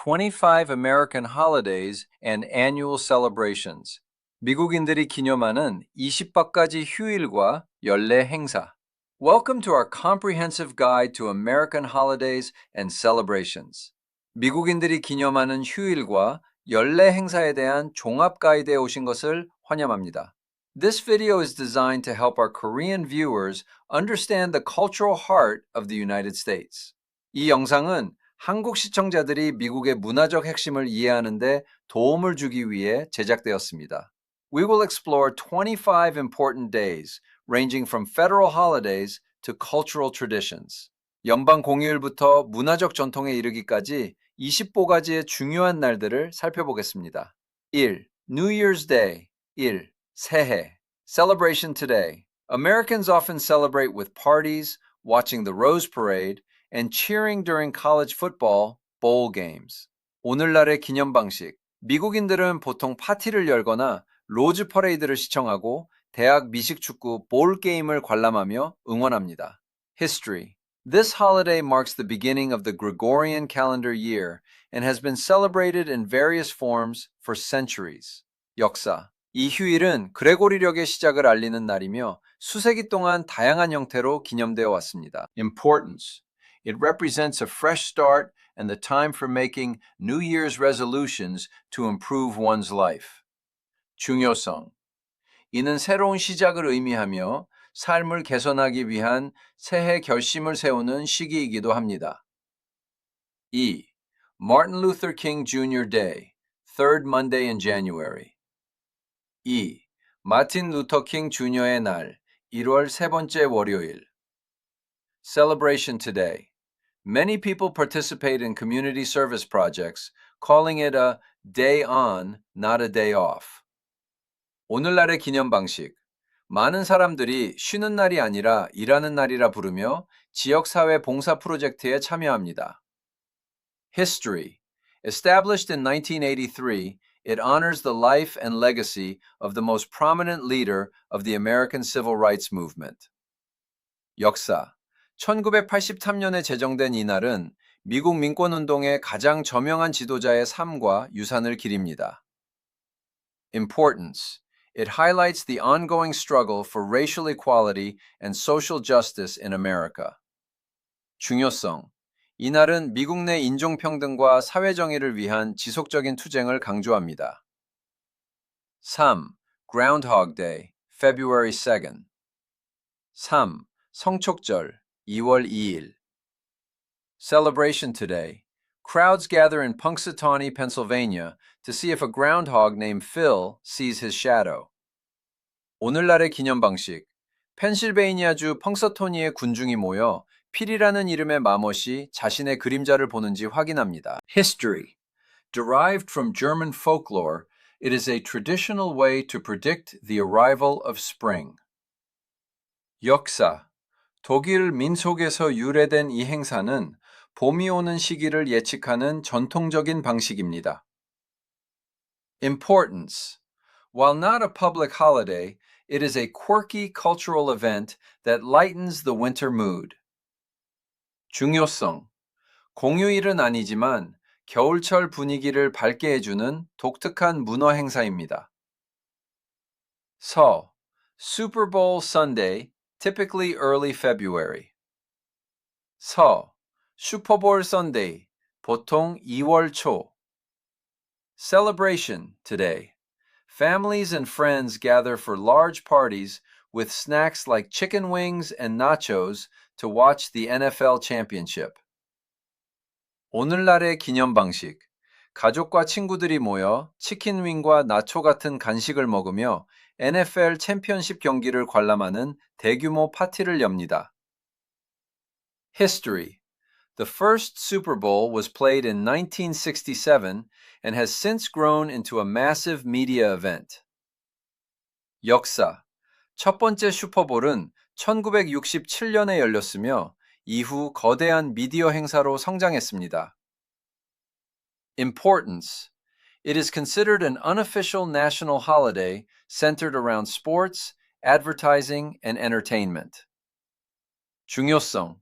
25 American holidays and annual celebrations. 미국인들이 기념하는 20바가지 휴일과 연례 행사. Welcome to our comprehensive guide to American holidays and celebrations. 미국인들이 기념하는 휴일과 연례 행사에 대한 종합 가이드에 오신 것을 환영합니다. This video is designed to help our Korean viewers understand the cultural heart of the United States. 이 영상은 한국 시청자들이 미국의 문화적 핵심을 이해하는 데 도움을 주기 위해 제작되었습니다. We will explore 25 important days, ranging from federal holidays to cultural traditions. 연방 공휴일부터 문화적 전통에 이르기까지 20보가지의 중요한 날들을 살펴보겠습니다. 1. New Year's Day. 1. 새해. Celebration today. Americans often celebrate with parties, watching the Rose Parade, and cheering during college football bowl games. 오늘날의 기념 방식. 미국인들은 보통 파티를 열거나 로즈 퍼레이드를 시청하고 대학 미식축구 볼 게임을 관람하며 응원합니다. History. This holiday marks the beginning of the Gregorian calendar year and has been celebrated in various forms for centuries. 역사. 이 휴일은 그레고리력의 시작을 알리는 날이며 수세기 동안 다양한 형태로 기념되어 왔습니다. Importance. It represents a fresh start and the time for making New Year's resolutions to improve one's life. 중요성. 이는 새로운 시작을 의미하며 삶을 개선하기 위한 새해 결심을 세우는 시기이기도 합니다. 2. Martin Luther King Jr. Day, third Monday in January. 2. 마틴 루터 킹 주니어의 날, 1월 세 번째 월요일. Celebration today. Many people participate in community service projects, calling it a day on, not a day off. 오늘날의 기념 방식. 많은 사람들이 쉬는 날이 아니라 일하는 날이라 부르며 지역사회 봉사 프로젝트에 참여합니다. History. Established in 1983, it honors the life and legacy of the most prominent leader of the American Civil Rights Movement. 역사. 1983년에 제정된 이 날은 미국 민권운동의 가장 저명한 지도자의 삶과 유산을 기립니다. Importance. It highlights the ongoing struggle for racial equality and social justice in America. 중요성. 이 날은 미국 내 인종평등과 사회정의를 위한 지속적인 투쟁을 강조합니다. 3. Groundhog Day, February 2nd. 3. 성촉절, 2월 2일. Celebration today. Crowds gather in Punxsutawney, Pennsylvania to see if a groundhog named Phil sees his shadow. 오늘날의 기념 방식. 펜실베이니아주 펑서토니의 군중이 모여 필이라는 이름의 마멋이 자신의 그림자를 보는지 확인합니다. History. Derived from German folklore, it is a traditional way to predict the arrival of spring. 역사. 독일 민속에서 유래된 이 행사는 봄이 오는 시기를 예측하는 전통적인 방식입니다. Importance. While not a public holiday, it is a quirky cultural event that lightens the winter mood. 중요성. 공휴일은 아니지만 겨울철 분위기를 밝게 해주는 독특한 문화 행사입니다. 서. Super Bowl Sunday, typically early February. 서. 슈퍼볼 Sunday, 보통 2월 초. Celebration today. Families and friends gather for large parties with snacks like chicken wings and nachos to watch the NFL championship. 오늘날의 기념 방식. 가족과 친구들이 모여 치킨 윙과 나초 같은 간식을 먹으며 NFL 챔피언십 경기를 관람하는 대규모 파티를 엽니다. History. The first Super Bowl was played in 1967 and has since grown into a massive media event. 역사. 첫 번째 슈퍼볼은 1967년에 열렸으며 이후 거대한 미디어 행사로 성장했습니다. Importance. It is considered an unofficial national holiday centered around sports, advertising, and entertainment. 중요성.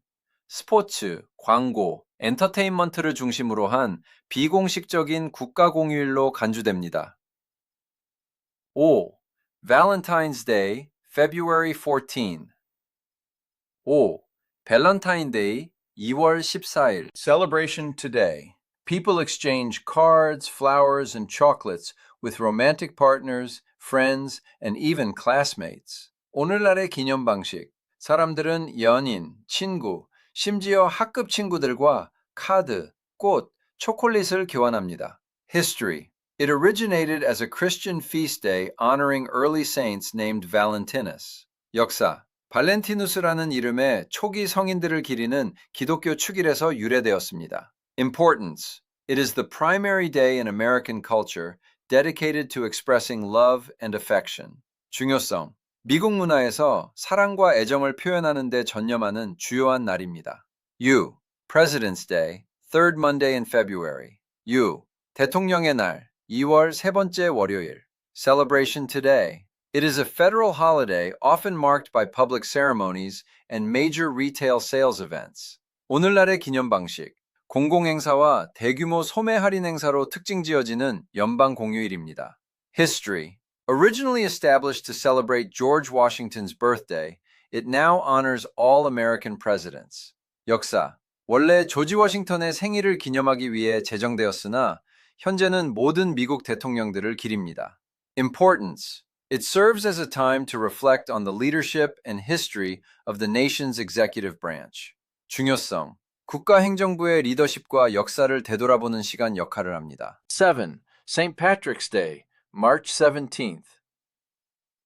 스포츠, 광고, 엔터테인먼트를 중심으로 한 비공식적인 국가 공휴일로 간주됩니다. 5. Valentine's Day, February 14. 5. Valentine Day, 2월 14일. Celebration today. People exchange cards, flowers, and chocolates with romantic partners, friends, and even classmates. 오늘날의 기념 방식. 사람들은 연인, 친구, 심지어 학급 친구들과 카드, 꽃, 초콜릿을 교환합니다. History. It originated as a Christian feast day honoring early saints named Valentinus. 역사. 발렌티누스라는 이름의 초기 성인들을 기리는 기독교 축일에서 유래되었습니다. Importance. It is the primary day in American culture dedicated to expressing love and affection. 중요성. 미국 문화에서 사랑과 애정을 표현하는 데 전념하는 주요한 날입니다. U. President's Day, third Monday in February. U. 대통령의 날, 2월 세 번째 월요일. Celebration today. It is a federal holiday often marked by public ceremonies and major retail sales events. 오늘날의 기념 방식. 공공행사와 대규모 소매 할인 행사로 특징 지어지는 연방 공휴일입니다. History. Originally established to celebrate George Washington's birthday, it now honors all American presidents. 역사. 원래 조지 워싱턴의 생일을 기념하기 위해 제정되었으나 현재는 모든 미국 대통령들을 기립니다. Importance. It serves as a time to reflect on the leadership and history of the nation's executive branch. 중요성. 국가행정부의 리더십과 역사를 되돌아보는 시간 역할을 합니다. 7. St. Patrick's Day, March 17th.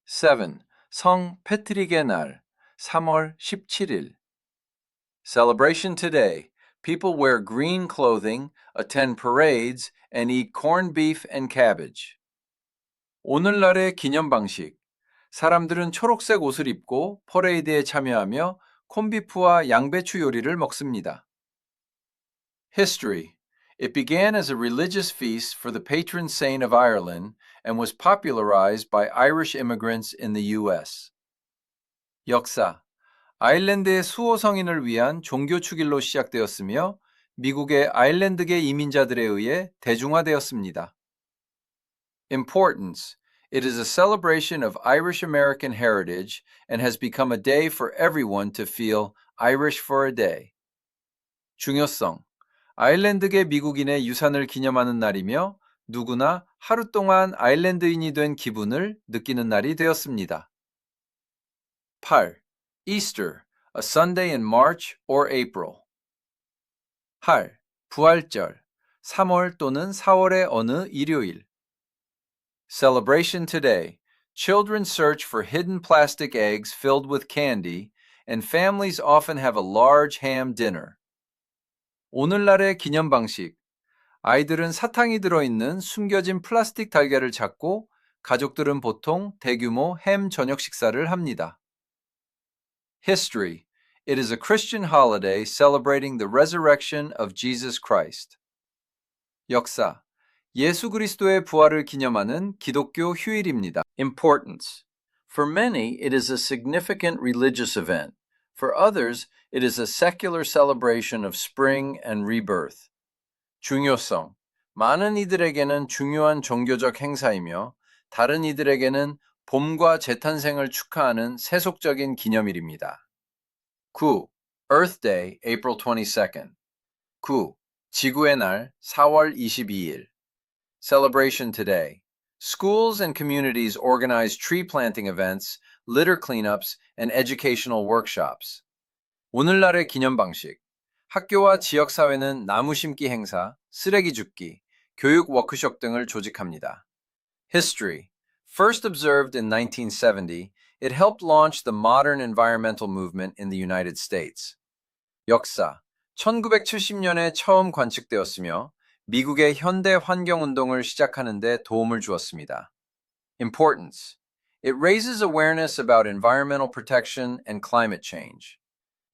7. 성 패트릭의 날, 3월 17일. Celebration today. People wear green clothing, attend parades, and eat corned beef and cabbage. 오늘날의 기념 방식. 사람들은 초록색 옷을 입고 퍼레이드에 참여하며 콘비프와 양배추 요리를 먹습니다. History. It began as a religious feast for the patron saint of Ireland and was popularized by Irish immigrants in the U.S. 역사. 아일랜드의 수호 성인을 위한 종교 축일로 시작되었으며 미국의 아일랜드계 이민자들에 의해 대중화되었습니다. Importance. It is a celebration of Irish American heritage and has become a day for everyone to feel Irish for a day. 중요성. 아일랜드계 미국인의 유산을 기념하는 날이며 누구나 하루 동안 아일랜드인이 된 기분을 느끼는 날이 되었습니다. 8. Easter, a Sunday in March or April. 할, 부활절, 3월 또는 4월의 어느 일요일. Celebration today. Children search for hidden plastic eggs filled with candy, and families often have a large ham dinner. 오늘날의 기념 방식. 아이들은 사탕이 들어있는 숨겨진 플라스틱 달걀을 찾고 가족들은 보통 대규모 햄 저녁 식사를 합니다. History. It is a Christian holiday celebrating the resurrection of Jesus Christ. 역사. 예수 그리스도의 부활을 기념하는 기독교 휴일입니다. Importance. For many, it is a significant religious event. For others, it is a secular celebration of spring and rebirth. 중요성. 많은 이들에게는 중요한 종교적 행사이며 다른 이들에게는 봄과 재탄생을 축하하는 세속적인 기념일입니다. 9. Earth Day, April 22nd. 9. 지구의 날, 4월 22일. Celebration today. Schools and communities organize tree planting events, litter cleanups, and educational workshops. 오늘날의 기념 방식. 학교와 지역사회는 나무 심기 행사, 쓰레기 줍기, 교육 워크숍 등을 조직합니다. History. First observed in 1970, it helped launch the modern environmental movement in the United States. 역사. 1970년에 처음 관측되었으며 미국의 현대 환경운동을 시작하는 데 도움을 주었습니다. Importance. It raises awareness about environmental protection and climate change.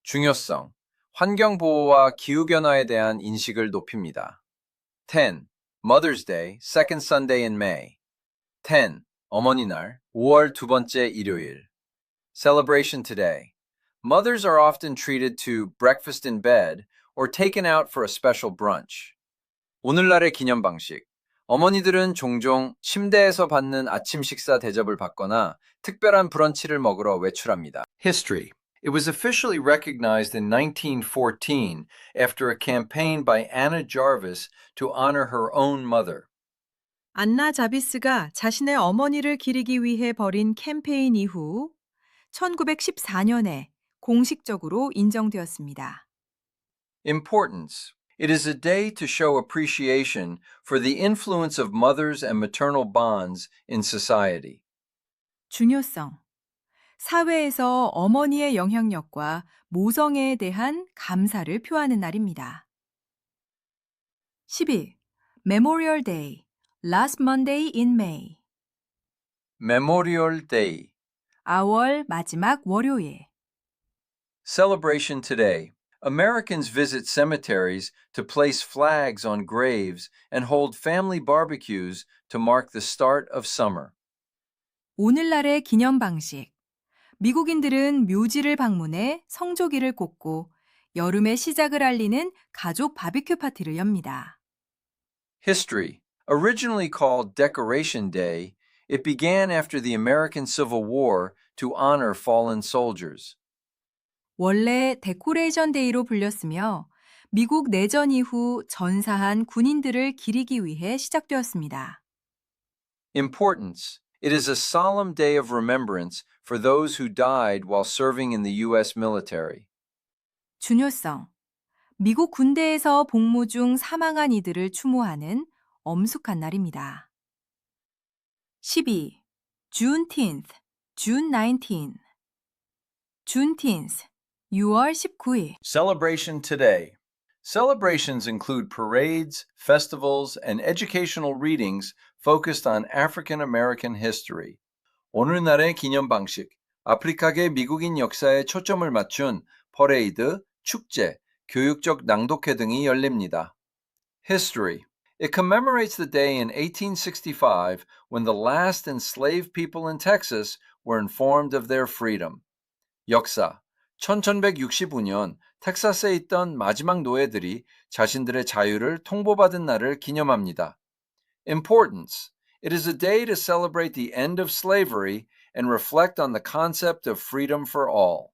중요성. 환경보호와 기후변화에 대한 인식을 높입니다. 10. Mother's Day, second Sunday in May. 10. 어머니날, 5월 두 번째 일요일. Celebration today. Mothers are often treated to breakfast in bed, or taken out for a special brunch. 오늘날의 기념 방식. 어머니들은 종종 침대에서 받는 아침 식사 대접을 받거나 특별한 브런치를 먹으러 외출합니다. History. It was officially recognized in 1914 after a campaign by Anna Jarvis to honor her own mother. 안나 자비스가 자신의 어머니를 기리기 위해 벌인 캠페인 이후 1914년에 공식적으로 인정되었습니다. Importance. It is a day to show appreciation for the influence of mothers and maternal bonds in society. 중요성. 사회에서 어머니의 영향력과 모성애에 대한 감사를 표하는 날입니다. 10일, Memorial Day, Last Monday in May. Memorial Day. 4월 마지막 월요일. Celebration today. Americans visit cemeteries to place flags on graves and hold family barbecues to mark the start of summer. 오늘날의 기념 방식. 미국인들은 묘지를 방문해 성조기를 꽂고 여름의 시작을 알리는 가족 바비큐 파티를 엽니다. History. Originally called Decoration Day, it began after the American Civil War to honor fallen soldiers. 원래 데코레이션 데이로 불렸으며 미국 내전 이후 전사한 군인들을 기리기 위해 시작되었습니다. Importance. It is a solemn day of remembrance for those who died while serving in the U.S. military. 중요성. 미국 군대에서 복무 중 사망한 이들을 추모하는 엄숙한 날입니다. 12. Juneteenth, June 19. Juneteenth, 6월 19일. Celebration today. Celebrations include parades, festivals, and educational readings focused on African American history. 오늘날의 기념 방식. 아프리카계 미국인 역사에 초점을 맞춘 퍼레이드, 축제, 교육적 낭독회 등이 열립니다. History. It commemorates the day in 1865 when the last enslaved people in Texas were informed of their freedom. 역사. 1165년 텍사스에 있던 마지막 노예들이 자신들의 자유를 통보받은 날을 기념합니다. Importance. It is a day to celebrate the end of slavery and reflect on the concept of freedom for all.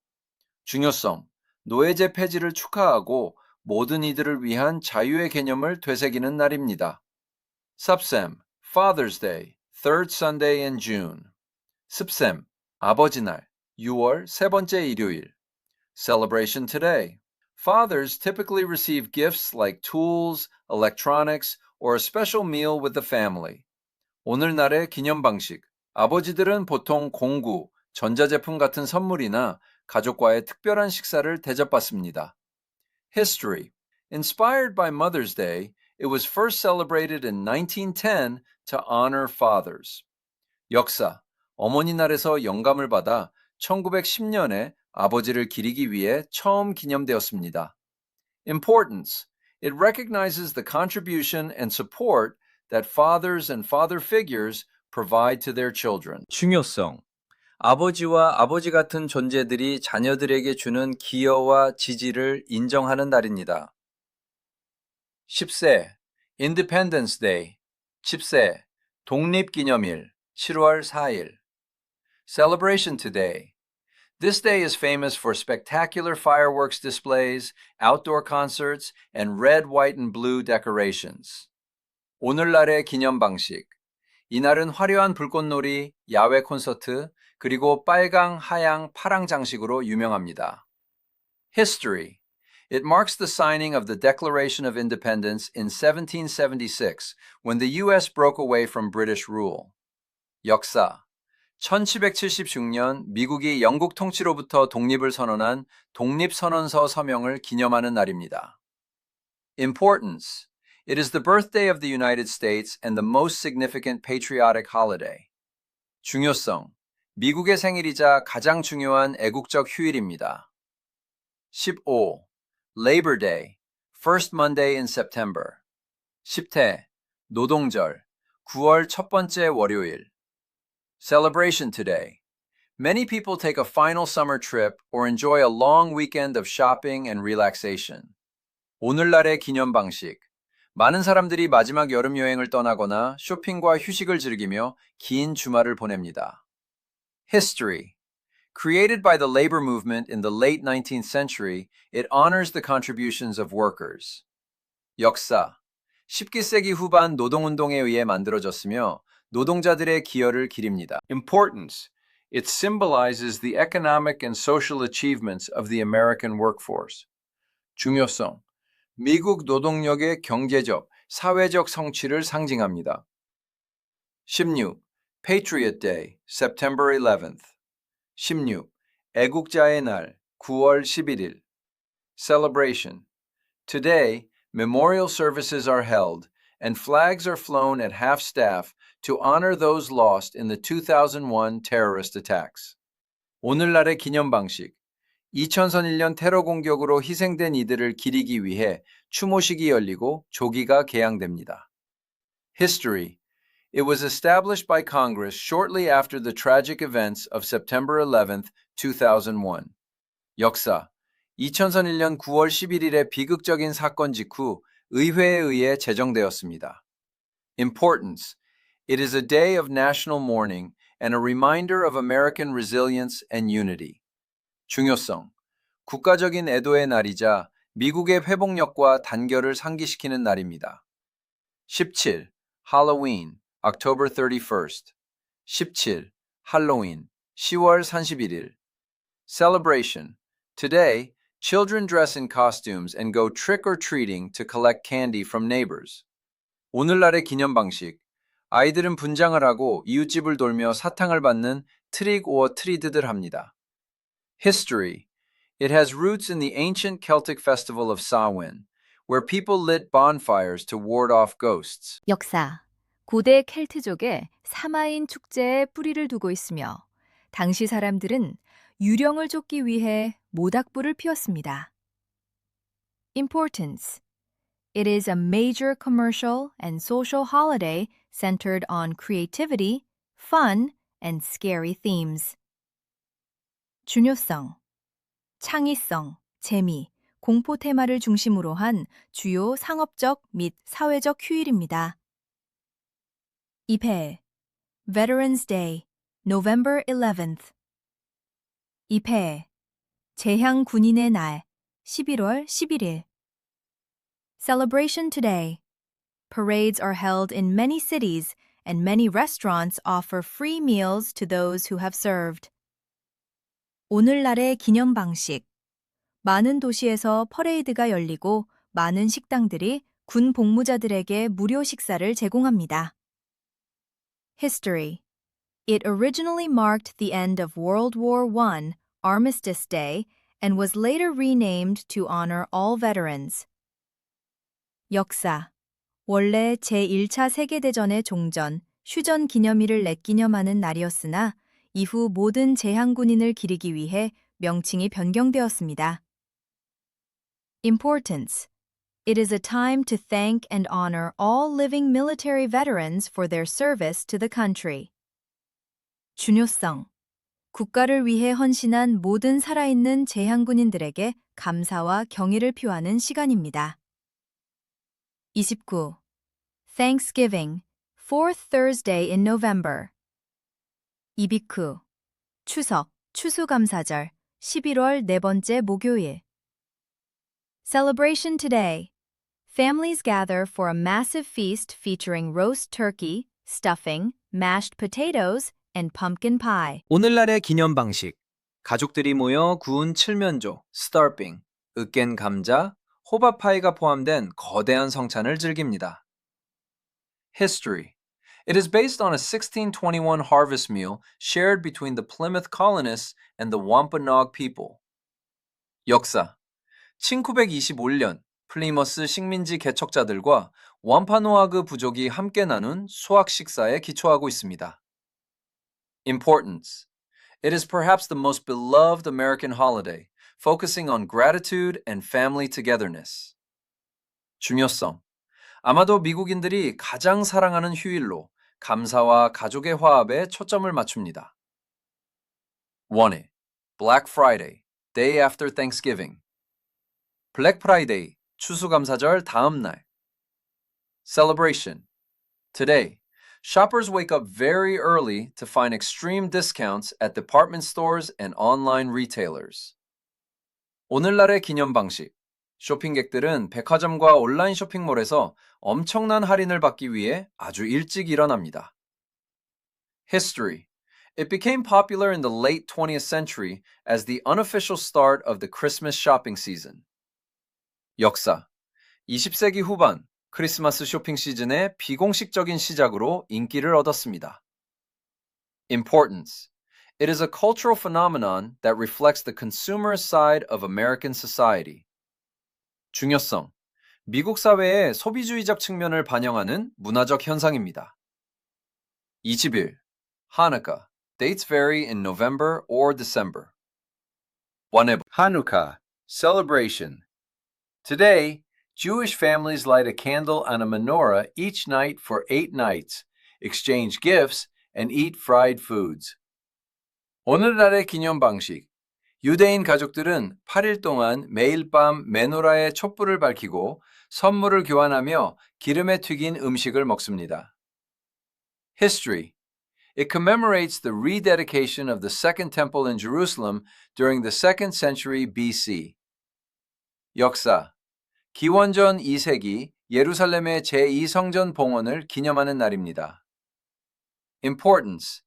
중요성. 노예제 폐지를 축하하고 모든 이들을 위한 자유의 개념을 되새기는 날입니다. 섭셈. Father's Day, third Sunday in June. 습셈. 아버지날, 6월 세 번째 일요일. Celebration today. Fathers typically receive gifts like tools, electronics, or a special meal with the family. 오늘날의 기념 방식. 아버지들은 보통 공구, 전자제품 같은 선물이나 가족과의 특별한 식사를 대접받습니다. History. Inspired by Mother's Day, it was first celebrated in 1910 to honor fathers. 역사. 어머니 날에서 영감을 받아 1910년에 아버지를 기리기 위해 처음 기념되었습니다. Importance. It recognizes the contribution and support that fathers and father figures provide to their children. 중요성. 아버지와 아버지 같은 존재들이 자녀들에게 주는 기여와 지지를 인정하는 날입니다. 10세 Independence Day 10세 독립기념일 7월 4일 Celebration today. This day is famous for spectacular fireworks displays, outdoor concerts, and red, white, and blue decorations. 오늘날의 기념 방식. 이날은 화려한 불꽃놀이, 야외 콘서트, 그리고 빨강, 하양, 파랑 장식으로 유명합니다. History. It marks the signing of the Declaration of Independence in 1776 when the U.S. broke away from British rule. 역사. 1776년 미국이 영국 통치로부터 독립을 선언한 독립선언서 서명을 기념하는 날입니다. Importance. It is the birthday of the United States and the most significant patriotic holiday. 중요성. 미국의 생일이자 가장 중요한 애국적 휴일입니다. 15. Labor Day, first Monday in September. 10태. 노동절, 9월 첫 번째 월요일. Celebration today. Many people take a final summer trip or enjoy a long weekend of shopping and relaxation. 오늘날의 기념 방식. 많은 사람들이 마지막 여름 여행을 떠나거나 쇼핑과 휴식을 즐기며 긴 주말을 보냅니다. History. Created by the labor movement in the late 19th century, it honors the contributions of workers. 역사. 19세기 후반 노동운동에 의해 만들어졌으며 노동자들의 기여를 기립니다. Importance. It symbolizes the economic and social achievements of the American workforce. 중요성. 미국 노동력의 경제적, 사회적 성취를 상징합니다. 16. Patriot Day, September 11th. 16. 애국자의 날, 9월 11일. Celebration. Today, memorial services are held and flags are flown at half-staff to honor those lost in the 2001 terrorist attacks. 오늘날의 기념 방식. 2001년 테러 공격으로 희생된 이들을 기리기 위해 추모식이 열리고 조기가 개항됩니다. History. It was established by Congress shortly after the tragic events of September 11, 2001. 역사. 2001년 9월 11일의 비극적인 사건 직후 의회에 의해 제정되었습니다. Importance. It is a day of national mourning and a reminder of American resilience and unity. 중요성. 국가적인 애도의 날이자 미국의 회복력과 단결을 상기시키는 날입니다. 17. Halloween, October 31st. 17. 할로윈, 10월 31일. Celebration. Today, children dress in costumes and go trick-or-treating to collect candy from neighbors. 오늘날의 기념 방식. 아이들은 분장을 하고 이웃집을 돌며 사탕을 받는 트릭 오어 트리트들 합니다. History. It has roots in the ancient Celtic festival of Samhain, where people lit bonfires to ward off ghosts. 역사. 고대 켈트족의 사마인 축제에 뿌리를 두고 있으며 당시 사람들은 유령을 쫓기 위해 모닥불을 피웠습니다. Importance. It is a major commercial and social holiday centered on creativity, fun, and scary themes. 중요성. 창의성, 재미, 공포 테마를 중심으로 한 주요 상업적 및 사회적 휴일입니다. 2회 Veterans Day, November 11th. 2회 제향 군인의 날, 11월 11일. Celebration today. Parades are held in many cities and many restaurants offer free meals to those who have served. 오늘날의 기념 방식. 많은 도시에서 퍼레이드가 열리고 많은 식당들이 군 복무자들에게 무료 식사를 제공합니다. History. It originally marked the end of World War I, Armistice Day, and was later renamed to honor all veterans. 역사. 원래 제1차 세계대전의 종전, 휴전 기념일을 내기념하는 날이었으나 이후 모든 제향군인을 기리기 위해 명칭이 변경되었습니다. Importance. It is a time to thank and honor all living military veterans for their service to the country. 중요성. 국가를 위해 헌신한 모든 살아있는 제향군인들에게 감사와 경의를 표하는 시간입니다. 29. Thanksgiving, fourth Thursday in November. 이비쿠, 추석, 추수감사절, 11월 네 번째 목요일. Celebration today. Families gather for a massive feast featuring roast turkey, stuffing, mashed potatoes, and pumpkin pie. 오늘날의 기념 방식. 가족들이 모여 구운 칠면조, starping, 으깬 감자, 호박파이가 포함된 거대한 성찬을 즐깁니다. History. It is based on a 1621 harvest meal shared between the Plymouth colonists and the Wampanoag people. 역사. 1925년 플리머스 식민지 개척자들과 완파노아그 부족이 함께 나눈 수학 식사에 기초하고 있습니다. Importance. It is perhaps the most beloved American holiday, focusing on gratitude and family togetherness. 중요성. 아마도 미국인들이 가장 사랑하는 휴일로 감사와 가족의 화합에 초점을 맞춥니다. 1회 Black Friday, day after Thanksgiving. 블랙 프라이데이, 추수감사절 다음 날. Celebration. Today, shoppers wake up very early to find extreme discounts at department stores and online retailers. 오늘날의 기념 방식. 쇼핑객들은 백화점과 온라인 쇼핑몰에서 엄청난 할인을 받기 위해 아주 일찍 일어납니다. History. It became popular in the late 20th century as the unofficial start of the Christmas shopping season. 역사. 20세기 후반 크리스마스 쇼핑 시즌의 비공식적인 시작으로 인기를 얻었습니다. Importance. It is a cultural phenomenon that reflects the consumer side of American society. 중요성. 미국 사회의 소비주의적 측면을 반영하는 문화적 현상입니다. 20일. Hanukkah. Dates vary in November or December. Hanukkah. Celebration. Today, Jewish families light a candle on a menorah each night for 8 nights, exchange gifts, and eat fried foods. 오늘날의 기념 방식. 유대인 가족들은 8일 동안 매일 밤 메노라에 촛불을 밝히고 선물을 교환하며 기름에 튀긴 음식을 먹습니다. History. It commemorates the rededication of the Second Temple in Jerusalem during the 2nd century BC. 역사. 기원전 2세기 예루살렘의 제2성전 봉헌을 기념하는 날입니다. Importance.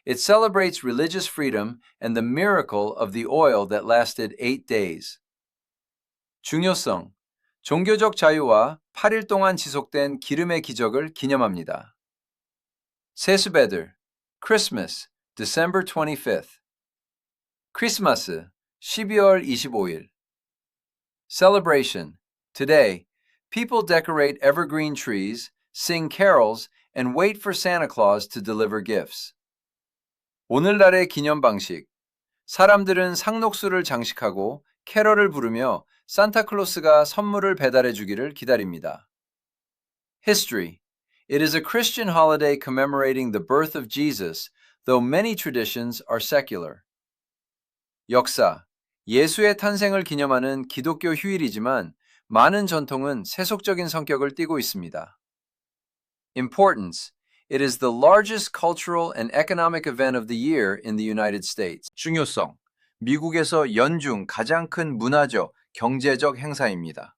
It celebrates religious freedom and the miracle of the oil that lasted 8 days. 중요성. 종교적 자유와 8일 동안 지속된 기름의 기적을 기념합니다. 세수배들. Christmas, December 25th. 크리스마스, 12월 25일. Celebration. Today, people decorate evergreen trees, sing carols, and wait for Santa Claus to deliver gifts. 오늘날의 기념 방식. 사람들은 상록수를 장식하고 캐럴을 부르며 산타클로스가 선물을 배달해 주기를 기다립니다. History. It is a Christian holiday commemorating the birth of Jesus, though many traditions are secular. 역사. 예수의 탄생을 기념하는 기독교 휴일이지만 많은 전통은 세속적인 성격을 띠고 있습니다. Importance. It is the largest cultural and economic event of the year in the United States. 중요성. 미국에서 연중 가장 큰 문화적, 경제적 행사입니다.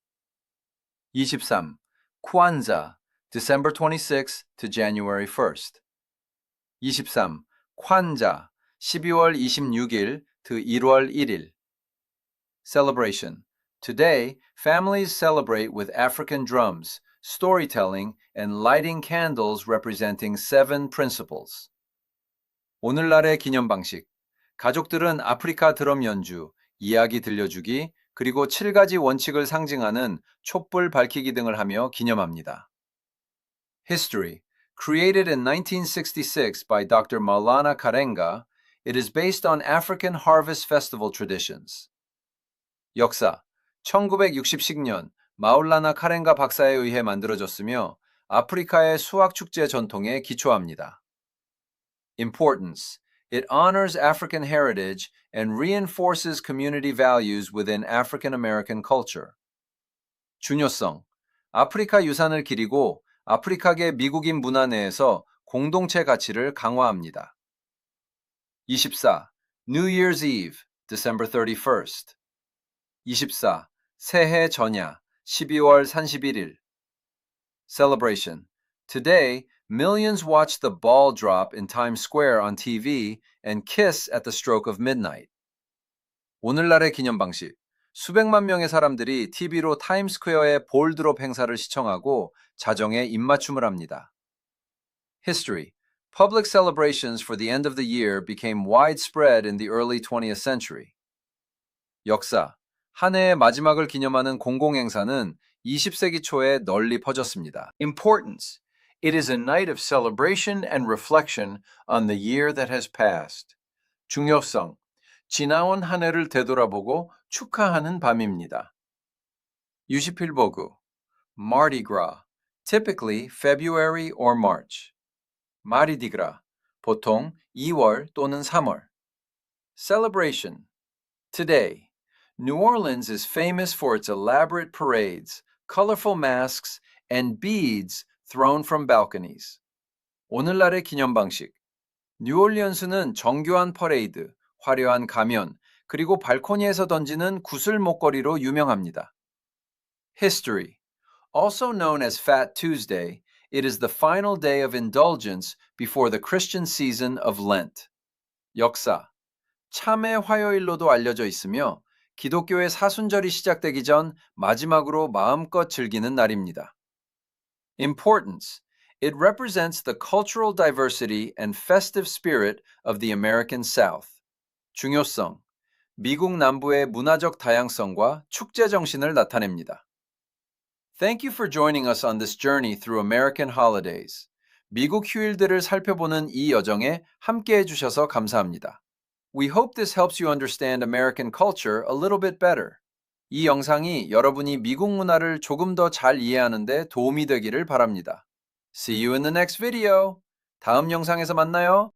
23. Kwanzaa, December 26th to January 1st. 23. Kwanzaa, 12월 26일 to 1월 1일. Celebration. Today, families celebrate with African drums, storytelling, and lighting candles representing 7 principles. 오늘날의 기념 방식. 가족들은 아프리카 드럼 연주, 이야기 들려주기, 그리고 7가지 원칙을 상징하는 촛불 밝히기 등을 하며 기념합니다. History. Created in 1966 by Dr. Maulana Karenga, it is based on African harvest festival traditions. 역사. 1960년 마울라나 카렌가 박사에 의해 만들어졌으며 아프리카의 수학 축제 전통에 기초합니다. Importance. It honors African heritage and reinforces community values within African American culture. 중요성. 아프리카 유산을 기리고 아프리카계 미국인 문화 내에서 공동체 가치를 강화합니다. 24. New Year's Eve, December 31st. 24. 새해 전야, 12월 31일. Celebration. Today, millions watch the ball drop in Times Square on TV and kiss at the stroke of midnight. 오늘날의 기념 방식. 수백만 명의 사람들이 TV로 타임스퀘어의 볼 드롭 행사를 시청하고 자정에 입맞춤을 합니다. History. Public celebrations for the end of the year became widespread in the early 20th century. 역사. 한 해의 마지막을 기념하는 공공행사는 20세기 초에 널리 퍼졌습니다. Importance. It is a night of celebration and reflection on the year that has passed. 중요성. 지나온 한 해를 되돌아보고 축하하는 밤입니다. 유시필보구. Mardi Gras. Typically February or March. Mardi Gras. 보통 2월 또는 3월. Celebration. Today. New Orleans is famous for its elaborate parades, colorful masks, and beads thrown from balconies. 오늘날의 기념 방식. 뉴올리언스는 정교한 퍼레이드, 화려한 가면, 그리고 발코니에서 던지는 구슬 목걸이로 유명합니다. History. Also known as Fat Tuesday, it is the final day of indulgence before the Christian season of Lent. 역사. 참회 화요일로도 알려져 있으며 기독교의 사순절이 시작되기 전 마지막으로 마음껏 즐기는 날입니다. Importance. It represents the cultural diversity and festive spirit of the American South. 중요성. 미국 남부의 문화적 다양성과 축제 정신을 나타냅니다. Thank you for joining us on this journey through American holidays. 미국 휴일들을 살펴보는 이 여정에 함께 해주셔서 감사합니다. We hope this helps you understand American culture a little bit better. 이 영상이 여러분이 미국 문화를 조금 더 잘 이해하는 데 도움이 되기를 바랍니다. See you in the next video. 다음 영상에서 만나요.